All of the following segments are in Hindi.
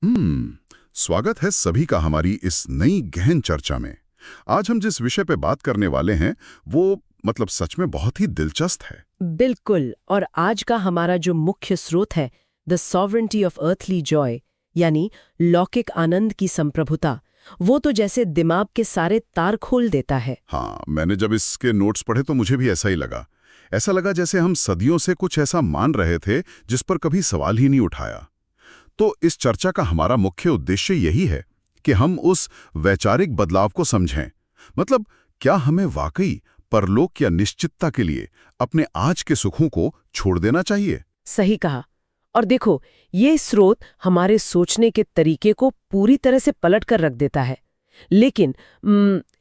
स्वागत है सभी का हमारी इस नई गहन चर्चा में। आज हम जिस विषय पे बात करने वाले हैं वो सच में बहुत ही दिलचस्प है। बिल्कुल। और आज का हमारा जो मुख्य स्रोत है, the sovereignty of earthly Joy, यानी लौकिक आनंद की संप्रभुता, वो तो जैसे दिमाग के सारे तार खोल देता है। हाँ, मैंने जब इसके नोट्स पढ़े तो मुझे भी ऐसा ही लगा। ऐसा लगा जैसे हम सदियों से कुछ ऐसा मान रहे थे जिस पर कभी सवाल ही नहीं उठाया। तो इस चर्चा का हमारा मुख्य उद्देश्य यही है कि हम उस वैचारिक बदलाव को समझें। क्या हमें वाकई परलोक या निश्चितता के लिए अपने आज के सुखों को छोड़ देना चाहिए? सही कहा। और देखो, ये स्रोत हमारे सोचने के तरीके को पूरी तरह से पलट कर रख देता है। लेकिन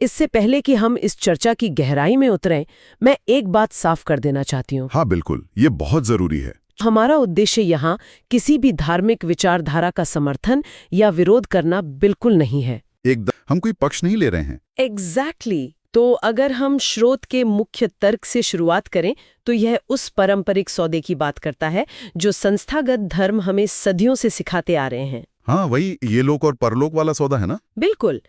इससे पहले कि हम इस चर्चा की गहराई में उतरें, मैं एक बात साफ कर देना चाहती हूँ। हाँ बिल्कुल, ये बहुत जरूरी है। हमारा उद्देश्य यहाँ किसी भी धार्मिक विचारधारा का समर्थन या विरोध करना बिल्कुल नहीं है। एकदम, हम कोई पक्ष नहीं ले रहे हैं। एग्जैक्टली। तो अगर हम स्रोत के मुख्य तर्क से शुरुआत करें तो यह उस पारंपरिक सौदे की बात करता है जो संस्थागत धर्म हमें सदियों से सिखाते आ रहे हैं। हाँ, वही ये लोक और परलोक वाला सौदा है ना। बिल्कुल।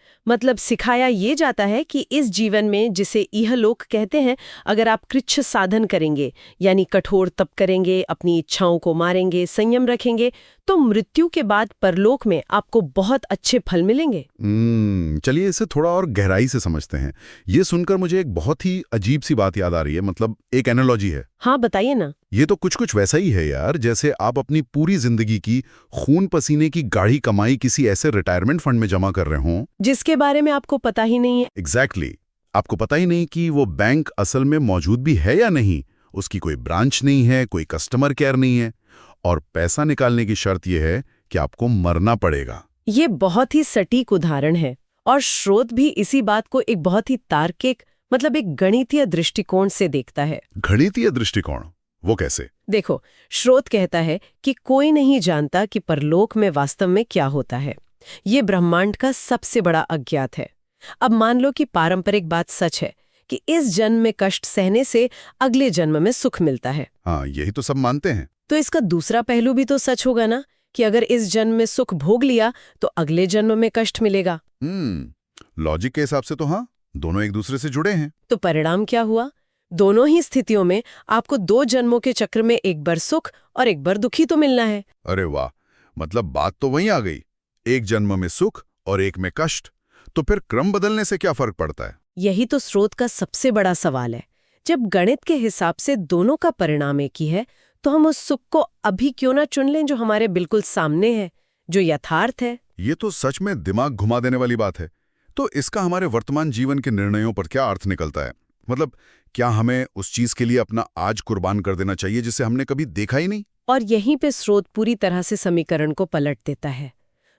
सिखाया ये जाता है कि इस जीवन में, जिसे इहलोक कहते हैं, अगर आप कृच्छ साधन करेंगे, यानी कठोर तप करेंगे, अपनी इच्छाओं को मारेंगे, संयम रखेंगे, तो मृत्यु के बाद परलोक में आपको बहुत अच्छे फल मिलेंगे। चलिए इसे थोड़ा और गहराई से समझते हैं। ये सुनकर मुझे एक बहुत ही अजीब सी बात याद आ रही है। एक एनालॉजी है। हाँ, बताइए ना। ये तो कुछ वैसा ही है यार, जैसे आप अपनी पूरी जिंदगी की खून पसीने की गाढ़ी कमाई किसी ऐसे रिटायरमेंट फंड में जमा कर रहे हों जिसके बारे में आपको पता ही नहीं है। एग्जैक्टली। आपको पता ही नहीं कि वो बैंक असल में मौजूद भी है या नहीं, उसकी कोई ब्रांच नहीं है, कोई कस्टमर केयर नहीं है, और पैसा निकालने की शर्त यह है कि आपको मरना पड़ेगा। ये बहुत ही सटीक उदाहरण है, और स्रोत भी इसी बात को एक बहुत ही तार्किक, एक गणितीय दृष्टिकोण से देखता है। गणितीय दृष्टिकोण? वो कैसे? देखो, स्रोत कहता है कि कोई नहीं जानता कि परलोक में वास्तव में क्या होता है। ये ब्रह्मांड का सबसे बड़ा अज्ञात है। अब मान लो कि पारंपरिक बात सच है कि इस जन्म में कष्ट सहने से अगले जन्म में सुख मिलता है। हाँ, यही तो सब मानते हैं। तो इसका दूसरा पहलू भी तो सच होगा ना, कि अगर इस जन्म में सुख भोग लिया तो अगले जन्म में कष्ट मिलेगा। लॉजिक के हिसाब से तो हाँ, दोनों एक दूसरे से जुड़े हैं। तो परिणाम क्या हुआ? दोनों ही स्थितियों में आपको 2 जन्मों के चक्र में एक बार सुख और एक बार दुखी तो मिलना है। अरे वाह, बात तो वहीं आ गई। एक जन्म में सुख और एक में कष्ट। तो फिर क्रम बदलने से क्या फर्क पड़ता है? यही तो स्रोत का सबसे बड़ा सवाल है। जब गणित के हिसाब से दोनों का परिणाम एक ही है, तो हम उस सुख को अभी क्यों ना चुन लें जो हमारे बिल्कुल सामने है, जो यथार्थ है। ये तो सच में दिमाग घुमा देने वाली बात है। तो इसका हमारे वर्तमान जीवन के निर्णयों पर क्या अर्थ निकलता है? क्या हमें उस चीज के लिए अपना आज कुर्बान कर देना चाहिए जिसे हमने कभी देखा ही नहीं? और यहीं पे स्रोत पूरी तरह से समीकरण को पलट देता है।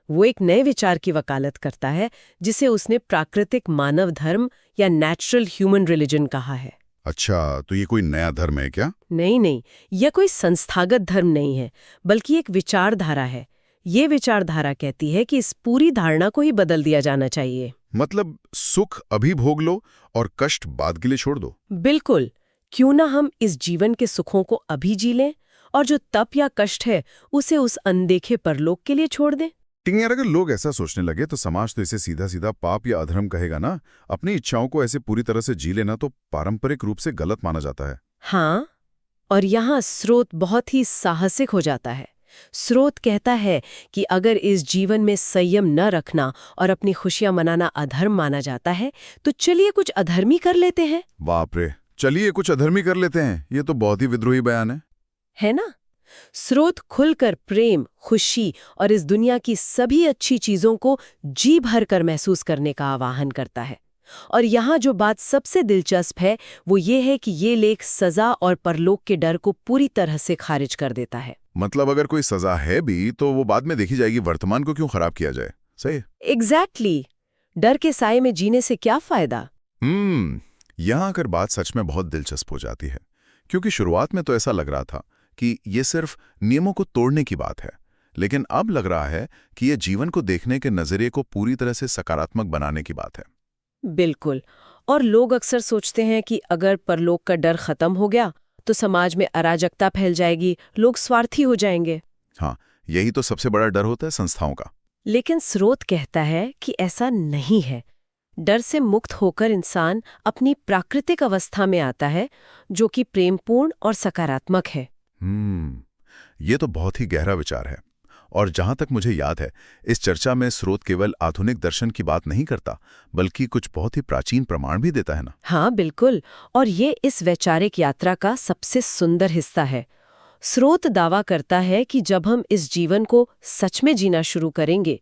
वो एक नए विचार की वकालत करता है जिसे उसने प्राकृतिक मानव धर्म या नेचुरल ह्यूमन रिलीजन कहा है। अच्छा, तो ये कोई नया धर्म है क्या? नहीं, यह कोई संस्थागत धर्म नहीं है, बल्कि एक विचारधारा है। ये विचारधारा कहती है कि इस पूरी धारणा को ही बदल दिया जाना चाहिए। सुख अभी भोग लो और कष्ट बाद के लिए छोड़ दो। बिल्कुल। क्यों ना हम इस जीवन के सुखों को अभी जी लें, और जो तप या कष्ट है उसे उस अनदेखे परलोक के लिए छोड़ दें। यार, अगर लोग ऐसा सोचने लगे तो समाज तो इसे सीधा सीधा पाप या अधर्म कहेगा ना। अपनी इच्छाओं को ऐसे पूरी तरह से जी लेना तो पारंपरिक रूप से गलत माना जाता है। हाँ, और यहाँ स्रोत बहुत ही साहसिक हो जाता है। स्रोत कहता है कि अगर इस जीवन में संयम न रखना और अपनी खुशियां मनाना अधर्म माना जाता है, तो चलिए कुछ अधर्मी कर लेते हैं। बाप रे, चलिए कुछ अधर्मी कर लेते हैं, ये तो बहुत ही विद्रोही बयान है ना? स्रोत खुलकर प्रेम, खुशी और इस दुनिया की सभी अच्छी चीजों को जी भर कर महसूस करने का आह्वान करता है। और यहाँ जो बात सबसे दिलचस्प है वो ये है कि ये लेख सजा और परलोक के डर को पूरी तरह से खारिज कर देता है। अगर कोई सजा है भी तो वो बाद में देखी जाएगी, वर्तमान को क्यों खराब किया जाए। सही। एग्जैक्टली। डर के साए में जीने से क्या फायदा? यहाँ आकर बात सच में बहुत दिलचस्प हो जाती है, क्योंकि शुरुआत में तो ऐसा लग रहा था कि ये सिर्फ नियमों को तोड़ने की बात है, लेकिन अब लग रहा है कि ये जीवन को देखने के नजरिए को पूरी तरह से सकारात्मक बनाने की बात है। बिल्कुल। और लोग अक्सर सोचते हैं कि अगर परलोक का डर खत्म हो गया तो समाज में अराजकता फैल जाएगी, लोग स्वार्थी हो जाएंगे। हाँ, यही तो सबसे बड़ा डर होता है संस्थाओं का। लेकिन स्रोत कहता है कि ऐसा नहीं है। डर से मुक्त होकर इंसान अपनी प्राकृतिक अवस्था में आता है, जो कि प्रेमपूर्ण और सकारात्मक है। ये तो बहुत ही गहरा विचार है। और जहां तक मुझे याद है, इस चर्चा में स्रोत केवल आधुनिक दर्शन की बात नहीं करता, बल्कि कुछ बहुत ही प्राचीन प्रमाण भी देता है ना। हाँ बिल्कुल, और ये इस वैचारिक यात्रा का सबसे सुंदर हिस्सा है। स्रोत दावा करता है कि जब हम इस जीवन को सच में जीना शुरू करेंगे,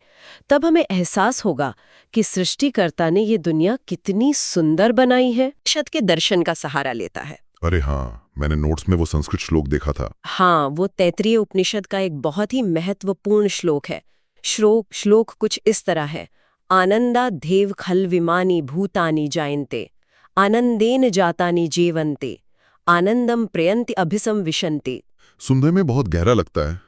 तब हमें एहसास होगा कि सृष्टिकर्ता ने ये दुनिया कितनी सुंदर बनाई है। उपनिषद के दर्शन का सहारा लेता है। अरे हाँ, मैंने नोट्स में वो संस्कृत श्लोक देखा था। हाँ, वो तैत्तिरीय उपनिषद का एक बहुत ही महत्वपूर्ण श्लोक है। श्लोक कुछ इस तरह है। आनंदा देव खल विमानी भूतानि जायन्ते, आनंदेन जातानि जीवन्ते, आनंदम प्रयन्ति अभिसम विशन्ते। सुनने में बहुत गहरा लगता है।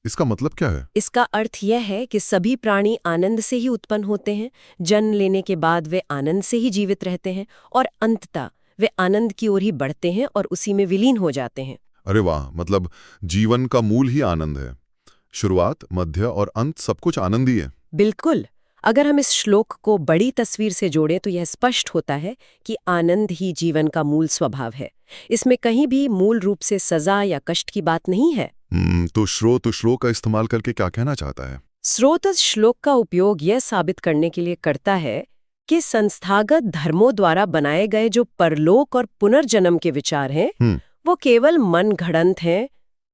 इसका मतलब क्या है? इसका अर्थ यह है कि सभी प्राणी आनंद से ही उत्पन्न होते हैं, जन्म लेने के बाद वे आनंद से ही जीवित रहते हैं, और अंततः वे आनंद की ओर ही बढ़ते हैं और उसी में विलीन हो जाते हैं। अरे वाह, मतलब जीवन का मूल ही आनंद है। शुरुआत, मध्य और अंत सब कुछ आनंद ही है। बिल्कुल। अगर हम इस श्लोक को बड़ी तस्वीर से जोड़ें तो यह स्पष्ट होता है कि आनंद ही जीवन का मूल स्वभाव है। इसमें कहीं भी मूल रूप से सजा या कष्ट की बात नहीं है। तो श्लोक का इस्तेमाल करके क्या कहना चाहता है? स्रोत इस श्लोक का उपयोग यह साबित करने के लिए करता है कि संस्थागत धर्मों द्वारा बनाए गए जो परलोक और पुनर्जन्म के विचार हैं, वो केवल मन घड़ंत हैं।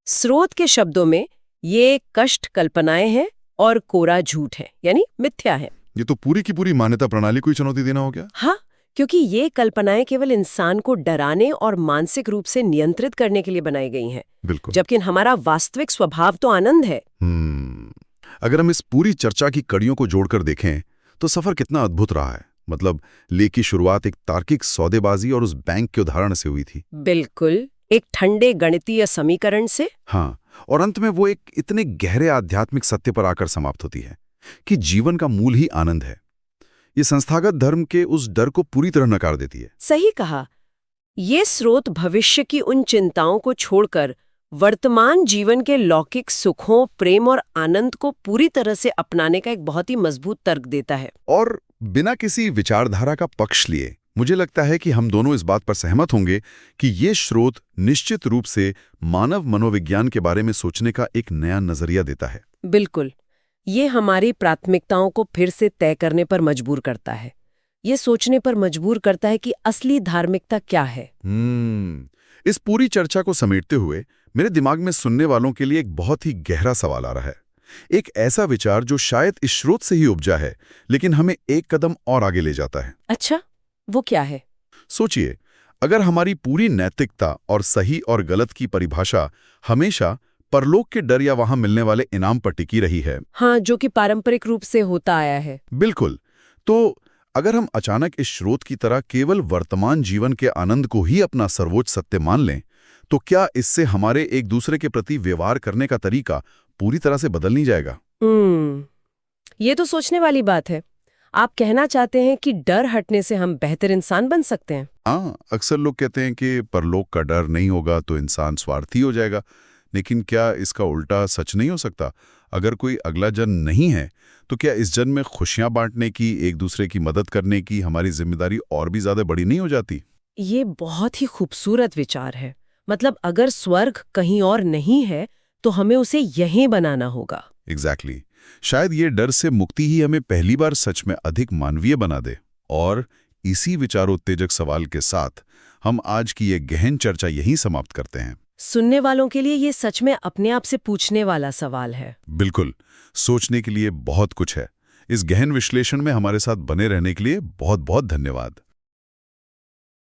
स्रोत के शब्दों में ये कष्ट कल्पनाएं हैं और कोरा झूठ है, यानी मिथ्या है। ये तो पूरी की पूरी मान्यता प्रणाली को ही चुनौती देना हो गया। हाँ, क्योंकि ये कल्पनाएं केवल इंसान को डराने और मानसिक रूप से नियंत्रित करने के लिए बनाई गई हैं। बिल्कुल। जबकि हमारा वास्तविक स्वभाव तो आनंद है। अगर हम इस पूरी चर्चा की कड़ियों को जोड़कर देखें तो सफर कितना अद्भुत रहा है। मतलब लेख की शुरुआत एक तार्किक सौदेबाजी और उस बैंक के उदाहरण से हुई थी। बिल्कुल, एक ठंडे गणितीय समीकरण से। हाँ, और अंत में वो एक इतने गहरे आध्यात्मिक सत्य पर आकर समाप्त होती है कि जीवन का मूल ही आनंद है। ये संस्थागत धर्म के उस डर को पूरी तरह नकार देती है। सही कहा। ये स्रोत भविष्य की उन चिंताओं को छोड़कर वर्तमान जीवन के लौकिक सुखों, प्रेम और आनंद को पूरी तरह से अपनाने का एक बहुत ही मजबूत तर्क देता है। और बिना किसी विचारधारा का पक्ष लिए मुझे लगता है कि हम दोनों इस बात पर सहमत होंगे कि ये स्रोत निश्चित रूप से मानव मनोविज्ञान के बारे में सोचने का एक नया नजरिया देता है। बिल्कुल, ये हमारी प्राथमिकताओं को फिर से तय करने पर मजबूर करता है। ये सोचने पर मजबूर करता है कि असली धार्मिकता क्या है। इस पूरी चर्चा को समेटते हुए मेरे दिमाग में सुनने वालों के लिए एक बहुत ही गहरा सवाल आ रहा है। एक ऐसा विचार जो शायद इस स्रोत से ही उपजा है, लेकिन हमें एक कदम और आगे ले जाता है। अच्छा, वो क्या है? सोचिए, अगर हमारी पूरी नैतिकता और सही और गलत की परिभाषा हमेशा परलोक के डर या वहां मिलने वाले इनाम पर टिकी रही है। हाँ, जो कि पारंपरिक रूप से होता आया है। बिल्कुल। तो अगर हम अचानक इस स्रोत की तरह केवल वर्तमान जीवन के आनंद को ही अपना सर्वोच्च सत्य मान लें, तो क्या इससे हमारे एक दूसरे के प्रति व्यवहार करने का तरीका पूरी तरह से बदल नहीं जाएगा? ये तो सोचने वाली बात है। आप कहना चाहते हैं कि डर हटने से हम बेहतर इंसान बन सकते हैं? हाँ, अक्सर लोग कहते हैं कि परलोक का डर नहीं होगा तो इंसान स्वार्थी हो जाएगा, लेकिन क्या इसका उल्टा सच नहीं हो सकता? अगर कोई अगला जन्म नहीं है, तो क्या इस जन्म में खुशियां बांटने की, एक दूसरे की मदद करने की हमारी जिम्मेदारी और भी ज्यादा बड़ी नहीं हो जाती? ये बहुत ही खूबसूरत विचार है। मतलब अगर स्वर्ग कहीं और नहीं है, तो हमें उसे यहीं बनाना होगा। एग्जैक्टली। शायद ये डर से मुक्ति ही हमें पहली बार सच में अधिक मानवीय बना दे। और इसी विचारोत्तेजक सवाल के साथ हम आज की ये गहन चर्चा यहीं समाप्त करते हैं। सुनने वालों के लिए ये सच में अपने आप से पूछने वाला सवाल है। बिल्कुल, सोचने के लिए बहुत कुछ है। इस गहन विश्लेषण में हमारे साथ बने रहने के लिए बहुत बहुत धन्यवाद।